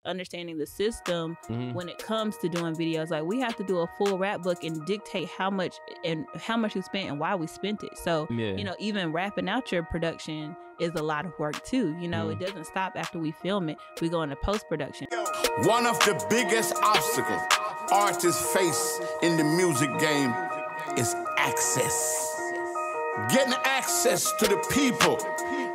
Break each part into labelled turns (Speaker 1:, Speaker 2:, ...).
Speaker 1: understanding the system when it comes to doing videos. Like we have to do a full rap book and dictate how much we spent and why we spent it. So, you know, even rapping out your production is a lot of work too. You know, it doesn't stop after we film it. We go into post-production.
Speaker 2: One of the biggest obstacles artists face in the music game is access. Getting access to the people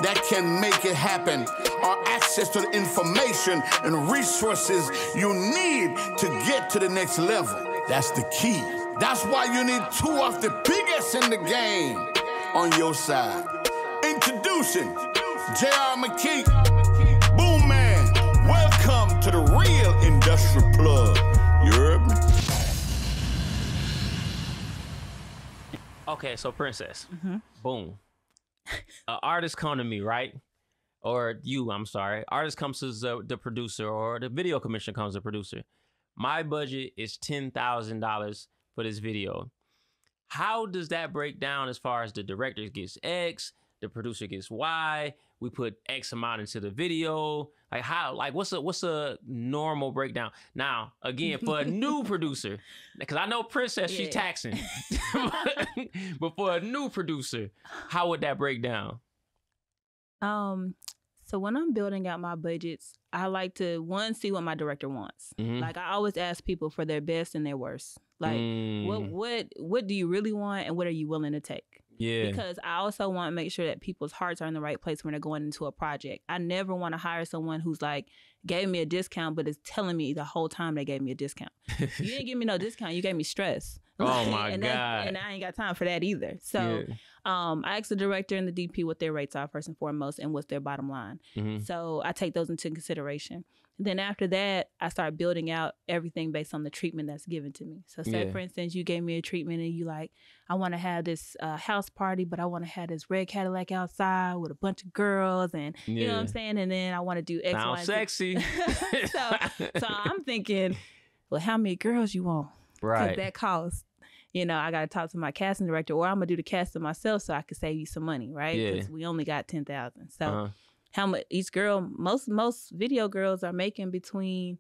Speaker 2: that can make it happen, or access to the information and resources you need to get to the next level. That's the key. That's why you need two of the biggest in the game on your side. Introducing J.R. McKee, Boomman. Welcome to the real industrial plug. You heard me?
Speaker 3: Okay, so Princess, boom. Artist come to me, right? Or you, I'm sorry. Artist comes to the producer, or the video commission comes to the producer. My budget is $10,000 for this video. How does that break down as far as the director gets X, the producer gets Y, we put X amount into the video? Like how, like what's a normal breakdown? Now, again, for a new producer, because I know Princess, she's taxing. But for a new producer, how would that break down?
Speaker 1: So when I'm building out my budgets, I like to, one, see what my director wants. Like I always ask people for their best and their worst. Like what do you really want and what are you willing to take? Yeah. Because I also want to make sure that people's hearts are in the right place when they're going into a project. I never want to hire someone who's like, gave me a discount, but is telling me the whole time they gave me a discount. You didn't give me no discount. You gave me stress.
Speaker 3: Oh my God.
Speaker 1: And I ain't got time for that either. So I ask the director and the DP what their rates are first and foremost and what's their bottom line. So I take those into consideration. Then after that, I start building out everything based on the treatment that's given to me. So say, for instance, you gave me a treatment and you like, I want to have this house party, but I want to have this red Cadillac outside with a bunch of girls and, you know what I'm saying? And then I want to do X,
Speaker 3: Sounds
Speaker 1: Y,
Speaker 3: sexy.
Speaker 1: so I'm thinking, well, how many girls you want?
Speaker 3: Right.
Speaker 1: Because that costs. You know, I got to talk to my casting director, or I'm going to do the casting myself so I can save you some money, right? Because we only got 10,000. So how much each girl, most video girls are making between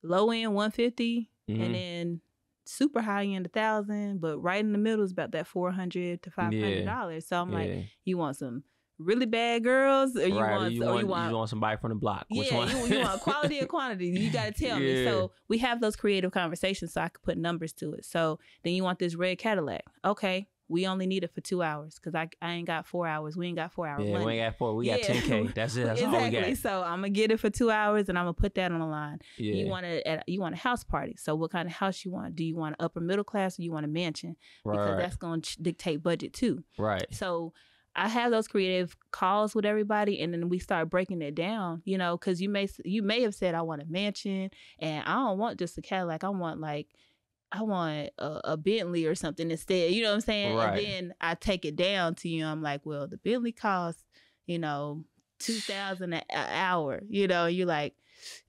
Speaker 1: low end 150 and then super high end 1,000, but right in the middle is about that $400 to $500. So I'm like, you want some really bad girls, or you want
Speaker 3: somebody from the block? Which
Speaker 1: one? you want quality or quantity? You got to tell me. So we have those creative conversations so I could put numbers to it. So then you want this red Cadillac. Okay. We only need it for 2 hours because I ain't got 4 hours. We ain't got 4 hours.
Speaker 3: Yeah, we ain't got 4. We got 10K. That's it. That's all we got.
Speaker 1: So I'm gonna get it for 2 hours and I'm gonna put that on the line. Yeah. You want a house party. So what kind of house you want? Do you want an upper middle class or you want a mansion? Because that's gonna dictate budget too. Right. So I have those creative calls with everybody, and then we start breaking it down. You know, because you may have said I want a mansion, and I don't want just a Cadillac. I want a Bentley or something instead. You know what I'm saying? Right. And then I take it down to you. I'm like, well, the Bentley costs, you know, $2,000 an hour. You know, you're like,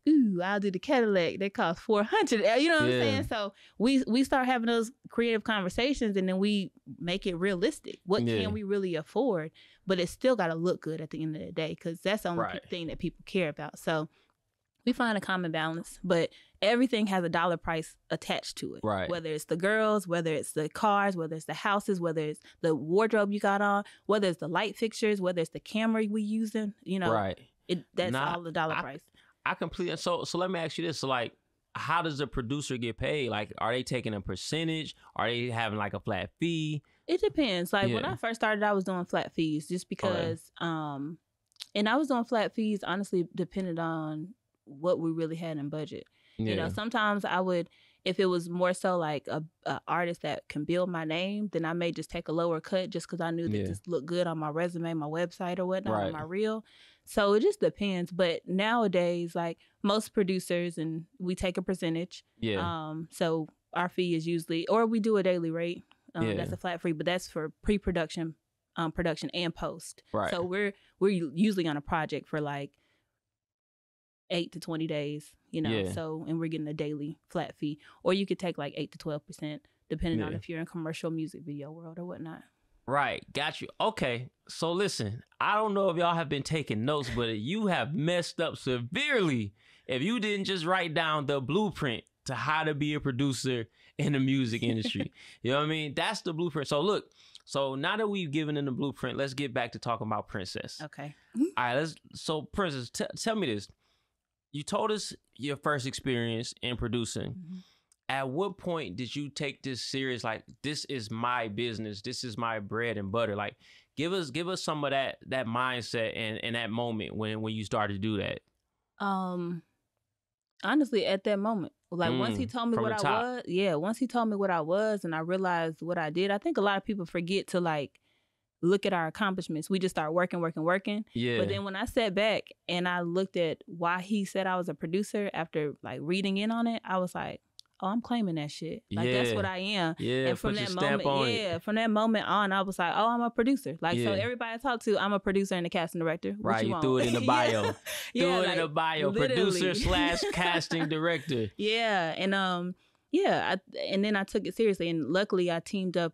Speaker 1: ooh, I'll do the Cadillac. That costs $400. You know what I'm saying? So we start having those creative conversations, and then we make it realistic. What can we really afford? But it's still got to look good at the end of the day, because that's the only thing that people care about. So we find a common balance, but everything has a dollar price attached to it. Right. Whether it's the girls, whether it's the cars, whether it's the houses, whether it's the wardrobe you got on, whether it's the light fixtures, whether it's the camera we using, you know, that's all the dollar price.
Speaker 3: I completely, so let me ask you this. So like, how does the producer get paid? Like, are they taking a percentage? Are they having like a flat fee?
Speaker 1: It depends. Like when I first started, I was doing flat fees just because, and I was doing flat fees, honestly, depending on what we really had in budget. You know, sometimes I would, if it was more so like a artist that can build my name, then I may just take a lower cut just because I knew that this looked good on my resume, my website or whatnot, on my reel. So it just depends. But nowadays, like most producers, and we take a percentage. So our fee is usually, or we do a daily rate. That's a flat fee, but that's for pre-production, production and post. So we're usually on a project for like 8 to 20 days, you know, so, and we're getting a daily flat fee, or you could take like 8 to 12%, depending on if you're in commercial music video world or whatnot.
Speaker 3: Right. Got you. Okay. So listen, I don't know if y'all have been taking notes, but you have messed up severely if you didn't just write down the blueprint to how to be a producer in the music industry. You know what I mean? That's the blueprint. So look, so now that we've given them the blueprint, let's get back to talking about Princess.
Speaker 1: Okay.
Speaker 3: All right, so Princess, tell me this. You told us your first experience in producing. Mm-hmm. At what point did you take this serious? Like, this is my business. This is my bread and butter. Like, give us some of that mindset and that moment when you started to do that.
Speaker 1: Honestly, at that moment, like once he told me what I was, once he told me what I was and I realized what I did, I think a lot of people forget to like look at our accomplishments. We just start working. Yeah. But then when I sat back and I looked at why he said I was a producer after like reading in on it, I was like, oh, I'm claiming that shit. Like, that's what I am.
Speaker 3: Yeah,
Speaker 1: and from that moment, from that moment on, I was like, oh, I'm a producer. Like, so everybody I talk to, I'm a producer and a casting director.
Speaker 3: Right, you threw it in the bio. Threw it in the bio. Literally. Producer / casting director.
Speaker 1: Yeah, and and then I took it seriously, and luckily I teamed up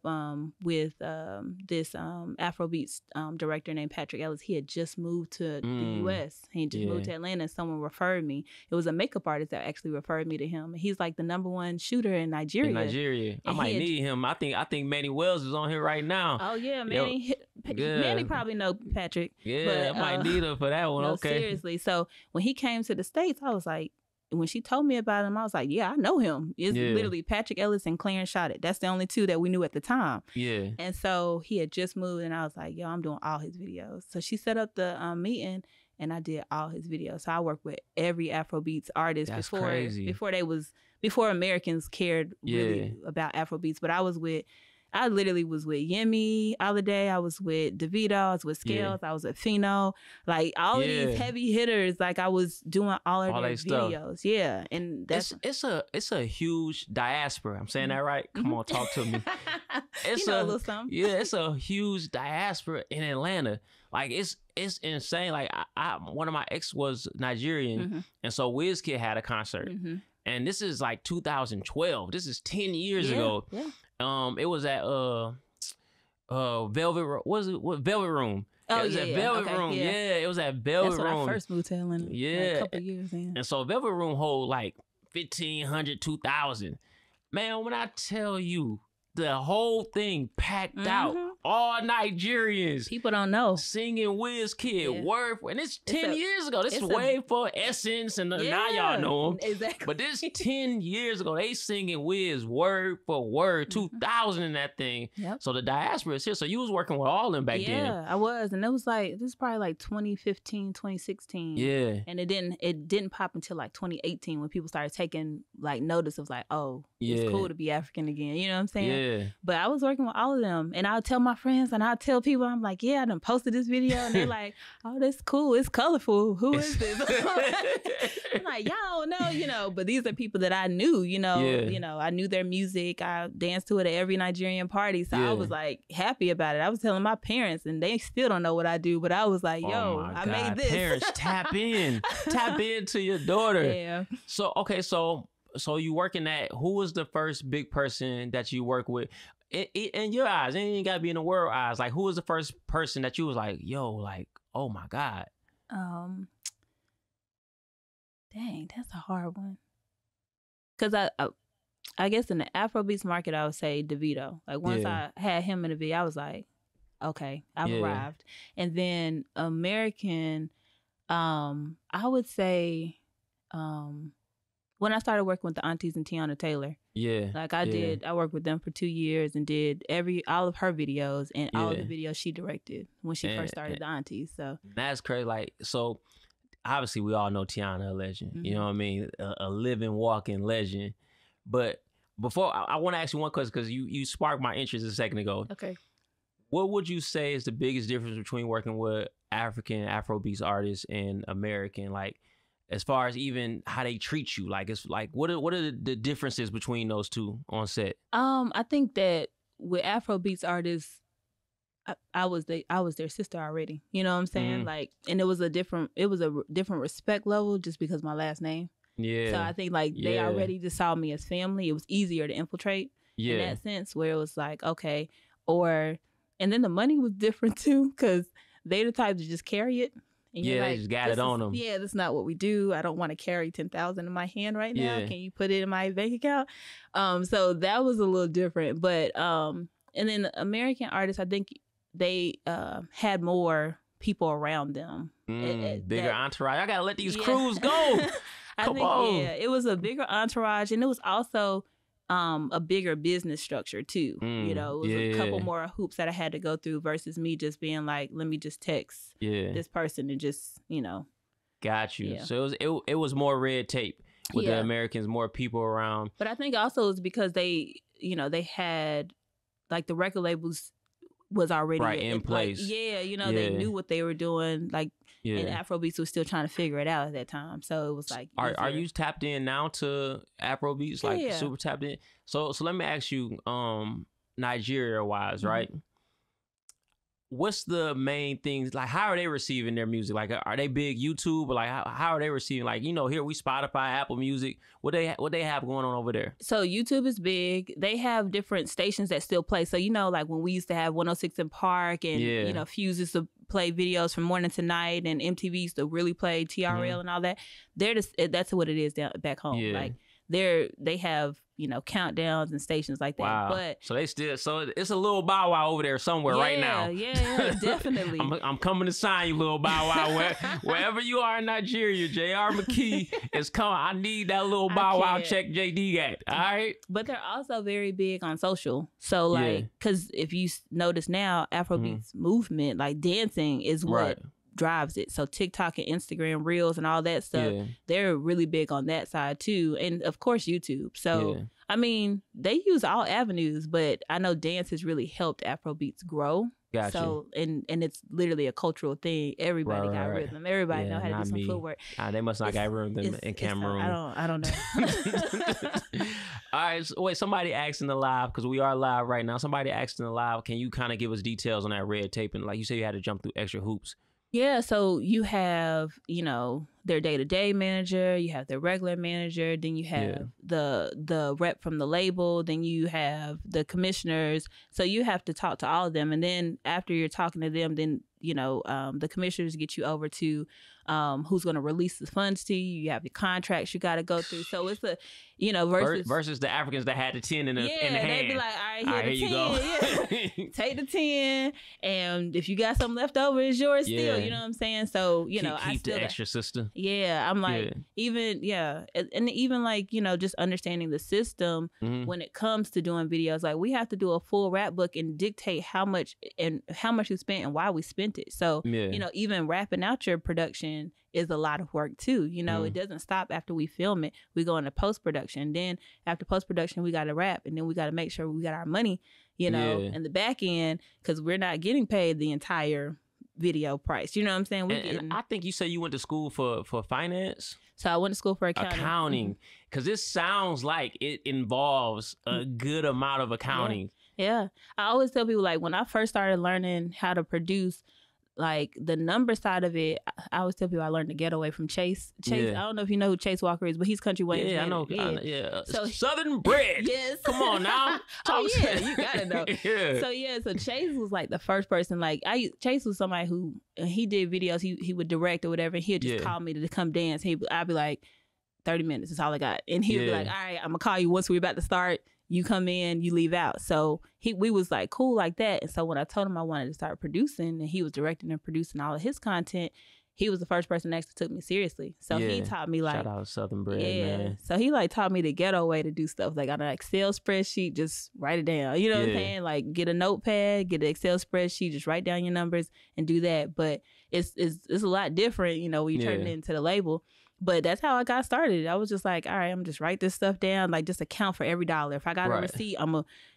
Speaker 1: with this Afrobeats director named Patrick Ellis. He had just moved to the U.S. He just moved to Atlanta, and someone referred me. It was a makeup artist that actually referred me to him. And he's like the #1 shooter in Nigeria.
Speaker 3: I might need him. I think Manny Wells is on here right now.
Speaker 1: Oh yeah, Manny. Manny probably know Patrick.
Speaker 3: Yeah, but, I might need him for that one. No, okay,
Speaker 1: seriously. So when he came to the States, I was like, when she told me about him, I was like, yeah, I know him. It's literally Patrick Ellis and Clarence Shotted. That's the only two that we knew at the time.
Speaker 3: Yeah.
Speaker 1: And so he had just moved, and I was like, yo, I'm doing all his videos. So she set up the meeting, and I did all his videos. So I worked with every Afrobeats artist before Americans cared really about Afrobeats. But I literally was with Yemi Alade. I was with Davido. I was with Scales. I was with Fino. Like all of these heavy hitters. Like I was doing all of their videos. Stuff. Yeah, and that's
Speaker 3: it's a huge diaspora. I'm saying that right? Come on, talk to me. It's
Speaker 1: a little something.
Speaker 3: Yeah, it's a huge diaspora in Atlanta. Like it's insane. Like I one of my ex was Nigerian, and so Wizkid had a concert, and this is like 2012. This is 10 years ago. Yeah. It was at Velvet. Velvet Room?
Speaker 1: Oh,
Speaker 3: it was at Velvet Room.
Speaker 1: Yeah.
Speaker 3: It was at Velvet Room.
Speaker 1: That's when I first moved to Atlanta. Yeah, like a couple years in.
Speaker 3: And so Velvet Room hold like 1,500, 2,000. Man, when I tell you the whole thing packed out, all Nigerians.
Speaker 1: People don't know.
Speaker 3: Singing Wizkid, word for, and it's 10 years ago. This is way for Essence, and now y'all know them.
Speaker 1: Exactly.
Speaker 3: But this 10 years ago, they singing Wiz word for word, 2,000 in that thing.
Speaker 1: Yep.
Speaker 3: So the diaspora is here. So you was working with all of them back then.
Speaker 1: Yeah, I was. And it was like, this is probably like 2015, 2016.
Speaker 3: Yeah.
Speaker 1: And it didn't pop until like 2018 when people started taking like notice of like, oh, it's cool to be African again. You know what I'm saying?
Speaker 3: Yeah.
Speaker 1: But I was working with all of them. And I'll tell my friends and I'll tell people, I'm like, yeah, I done posted this video. And they're like, oh, that's cool. It's colorful. Who is this? I'm like, y'all don't know, but these are people that I knew, I knew their music. I danced to it at every Nigerian party. So I was like happy about it. I was telling my parents and they still don't know what I do, but I was like, yo, I made this.
Speaker 3: Parents, tap into your daughter.
Speaker 1: Yeah.
Speaker 3: So, okay. So you working at, who was the first big person that you work with? In your eyes, it ain't gotta be in the world eyes. Like, who was the first person that you was like, yo, like, oh my God?
Speaker 1: Dang, that's a hard one. Cause I guess in the Afrobeats market, I would say Davido. Like once I had him in the video, I was like, okay, I've arrived. And then American, I would say, when I started working with the aunties and Teyana Taylor.
Speaker 3: Yeah.
Speaker 1: Like I worked with them for 2 years and did all of her videos and all of the videos she directed when she first started the aunties. So
Speaker 3: that's crazy. Like, so obviously we all know Teyana, a legend. You know what I mean? A living, walking legend. But before, I want to ask you one question because you sparked my interest a second ago.
Speaker 1: Okay.
Speaker 3: What would you say is the biggest difference between working with African Afrobeats artists and American? Like, as far as even how they treat you, like it's like what are the differences between those two on set? I
Speaker 1: think that with Afrobeats artists, I was their sister already. You know what I'm saying? Like, and it was a different respect level just because my last name.
Speaker 3: Yeah.
Speaker 1: So I think like they already just saw me as family. It was easier to infiltrate in that sense, where it was like, okay, and then the money was different too, because they the type to just carry it. And
Speaker 3: yeah,
Speaker 1: you're
Speaker 3: they
Speaker 1: like,
Speaker 3: just got it on them.
Speaker 1: Yeah, that's not what we do. I don't want to carry 10,000 in my hand right now. Can you put it in my bank account? So that was a little different. But and then the American artists, I think they had more people around them.
Speaker 3: Bigger entourage. I gotta let these crews go. Come on.
Speaker 1: Yeah, it was a bigger entourage, and it was also a bigger business structure too. You know, it was a couple more hoops that I had to go through versus me just being like, let me just text this person and just, you know.
Speaker 3: Got you. So it was more red tape with the Americans, more people around.
Speaker 1: But I think also it's because they, you know, they had like the record labels was already
Speaker 3: in place.
Speaker 1: Like, you know, they knew what they were doing. Like, and Afrobeats was still trying to figure it out at that time. So it was like,
Speaker 3: are you tapped in now to Afrobeats? Like super tapped in? So let me ask you, Nigeria wise, right? What's the main things? Like, how are they receiving their music? Like, are they big YouTube? Or like, how are they receiving? Like, you know, here we Spotify, Apple Music. What they have going on over there?
Speaker 1: So YouTube is big. They have different stations that still play. So, you know, like when we used to have 106 in Park and, you know, Fuse used to play videos from morning to night, and MTV used to really play TRL and all that. That's what it is down back home. Like they have, you know, countdowns and stations like that.
Speaker 3: Wow.
Speaker 1: But
Speaker 3: so it's a little Bow Wow over there somewhere right now.
Speaker 1: Yeah, definitely.
Speaker 3: I'm coming to sign you, little Bow Wow. Wherever you are in Nigeria, JR McKee is coming. I need that little Bow Wow check JD got. All right.
Speaker 1: But they're also very big on social. So like, because if you notice now, Afrobeats movement, like dancing is what drives it. So TikTok and Instagram Reels and all that stuff, they're really big on that side too. And of course YouTube. So I mean, they use all avenues, but I know dance has really helped Afrobeats grow.
Speaker 3: Gotcha.
Speaker 1: So and it's literally a cultural thing. Everybody got rhythm. Everybody know how to do some footwork.
Speaker 3: They must not got rhythm in Cameroon.
Speaker 1: I don't know.
Speaker 3: All right. So wait, somebody asked in the live, because we are live right now. Somebody asked in the live, can you kind of give us details on that red tape? And like you said, you had to jump through extra hoops.
Speaker 1: Yeah, so you have, you know, their day-to-day manager, you have their regular manager, then you have the rep from the label, then you have the commissioners. So you have to talk to all of them. And then after you're talking to them, then, you know, the commissioners get you over to who's going to release the funds to you. You have your contracts you got to go through. So it's a, you know,
Speaker 3: versus the Africans that had the 10 in the hand.
Speaker 1: They'd be like, all right, here the 10. You go. Take the 10, and if you got something left over, it's yours still. You know what I'm saying? So, you know,
Speaker 3: keep the extra, sister.
Speaker 1: Yeah, I'm like, even and even like, you know, just understanding the system when it comes to doing videos. Like, we have to do a full rap book and dictate how much we spent and why we spent it. So, you know, even rapping out your production is a lot of work too. You know, it doesn't stop after we film it. We go into post-production. Then after post-production, we got to rap, and then we got to make sure we got our money, you know, in the back end, because we're not getting paid the entire video price. You know what I'm saying?
Speaker 3: And I think you said you went to school for finance.
Speaker 1: So I went to school for
Speaker 3: accounting. Because this sounds like it involves a good amount of accounting.
Speaker 1: Yeah. I always tell people, like, when I first started learning how to produce, like, the number side of it, I always tell people I learned to get away from Chase. I don't know if you know who Chase Walker is, but he's Country Wayne's
Speaker 3: I know. So Southern Bred.
Speaker 1: Yes.
Speaker 3: Come on now.
Speaker 1: You gotta know. So Chase was like the first person. Like, Chase was somebody who he did videos. He would direct or whatever. And he'd just call me to come dance. I'd be like, 30 minutes is all I got. And he'd be like, all right, I'm gonna call you once we're about to start. You come in, you leave out. So we was like cool like that. And so when I told him I wanted to start producing, and he was directing and producing all of his content, he was the first person that actually took me seriously. So he taught me, like,
Speaker 3: shout out Southern Bred, man.
Speaker 1: So he like taught me the ghetto way to do stuff. Like, on an Excel spreadsheet, just write it down. You know what I'm saying? Like, get a notepad, get an Excel spreadsheet, just write down your numbers and do that. But it's a lot different, you know, when you turn it into the label. But that's how I got started. I was just like, all right, I'm just write this stuff down. Like, just account for every dollar. If I got a receipt,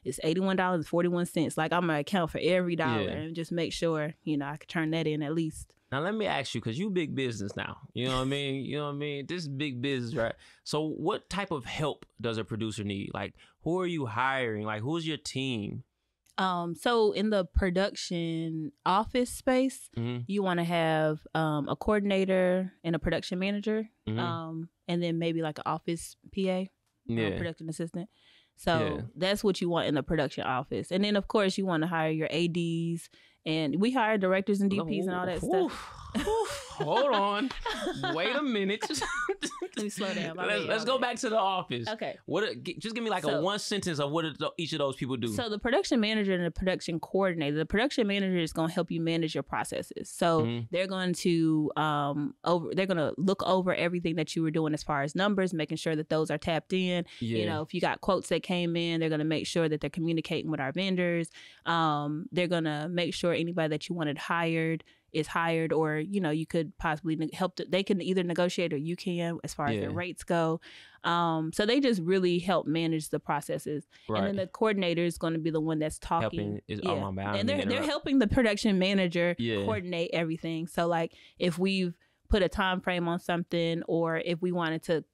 Speaker 1: it's $81.41. Like, I'm going to account for every dollar and just make sure, you know, I could turn that in at least.
Speaker 3: Now, let me ask you, because you big business now. You know what I mean? You know what I mean? This is big business, right? So what type of help does a producer need? Like, who are you hiring? Like, who's your team?
Speaker 1: So in the production office space, you want to have a coordinator and a production manager, and then maybe like an office PA, production assistant. So that's what you want in the production office. And then, of course, you want to hire your ADs, and we hire directors and DPs and all that stuff.
Speaker 3: Hold on. Wait a minute.
Speaker 1: Let me slow down.
Speaker 3: Let's go back to The Office.
Speaker 1: Okay.
Speaker 3: Just give me like a one sentence of what each of those people do.
Speaker 1: So the production manager and the production coordinator. The production manager is going to help you manage your processes. So they're going to look over everything that you were doing as far as numbers, making sure that those are tapped in. Yeah. You know, if you got quotes that came in, they're going to make sure that they're communicating with our vendors. They're going to make sure anybody that you wanted hired is hired, or you could possibly help. They can either negotiate or you can as far as their rates go. So they just really help manage the processes. Right. And then the coordinator is going to be the one that's talking. And they're helping the production manager coordinate everything. So like if we've put a time frame on something, or if we wanted to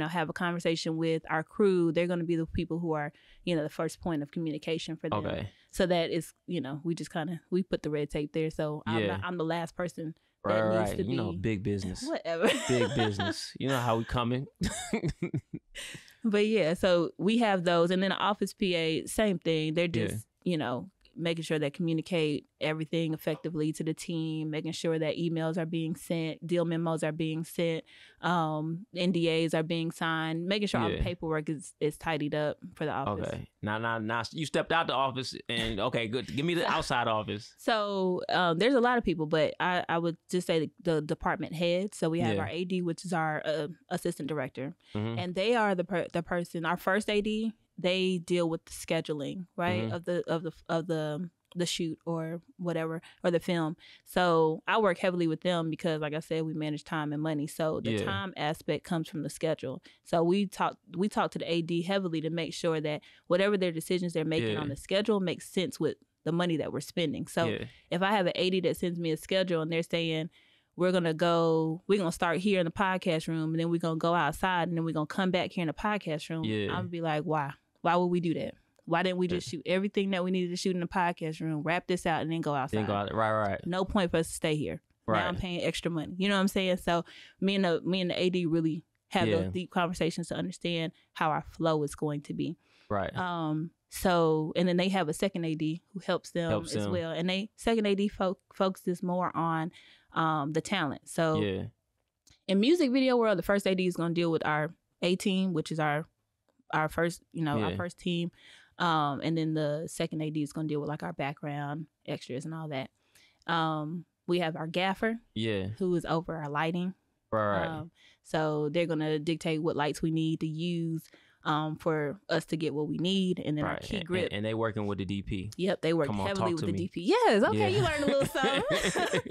Speaker 1: have a conversation with our crew, they're going to be the people who are, the first point of communication for them. Okay. So that is, we just we put the red tape there. So I'm the last person that needs to be.
Speaker 3: Big business.
Speaker 1: Whatever.
Speaker 3: Big business. You know how we coming.
Speaker 1: But yeah, so we have those. And then the office PA, same thing. They're just, making sure they communicate everything effectively to the team, making sure that emails are being sent, deal memos are being sent, NDAs are being signed, making sure all the paperwork is tidied up for the office.
Speaker 3: Okay. Now you stepped out the office and okay, good. Give me the outside office.
Speaker 1: So there's a lot of people, but I would just say the department heads. So we have our AD, which is our assistant director, and they are the person, our first AD. They deal with the scheduling, right, of the shoot or whatever, or the film. So I work heavily with them because, like I said, we manage time and money. So the time aspect comes from the schedule. So we talk to the AD heavily to make sure that whatever their decisions they're making on the schedule makes sense with the money that we're spending. So if I have an AD that sends me a schedule and they're saying, we're going to start here in the podcast room, and then we're going to go outside, and then we're going to come back here in the podcast room, I'm going to be like, why? Why would we do that? Why didn't we just shoot everything that we needed to shoot in the podcast room, wrap this out, and then go outside?
Speaker 3: Right.
Speaker 1: No point for us to stay here. Right. Now I'm paying extra money. You know what I'm saying? So me and the AD really have those deep conversations to understand how our flow is going to be. Right. So, and then they have a second AD who helps them as well. And second AD focuses more on the talent. So in music video world, the first AD is going to deal with our A team, which is our first, our first team. And then the second AD is going to deal with like our background extras and all that. We have our gaffer, who is over our lighting. Right. So they're going to dictate what lights we need to use for us to get what we need. And then our key grip.
Speaker 3: And they working with the DP.
Speaker 1: Yep, they work heavily with the DP. Yes, okay, you learned a little something.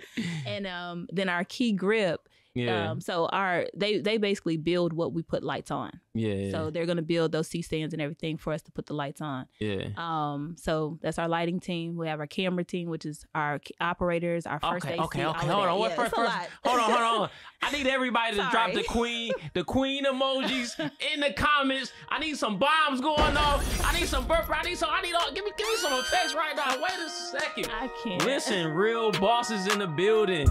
Speaker 1: And then our key grip. Yeah. So they basically build what we put lights on. Yeah. So they're gonna build those C-stands and everything for us to put the lights on. Yeah. So that's our lighting team. We have our camera team, which is our operators, our first AC. Okay. Hold on. What first?
Speaker 3: Hold on. I need everybody to drop the queen emojis in the comments. I need some bombs going off. I need some burp. Give me some effects right now. Wait a second.
Speaker 1: I can't.
Speaker 3: Listen, real bosses in the building.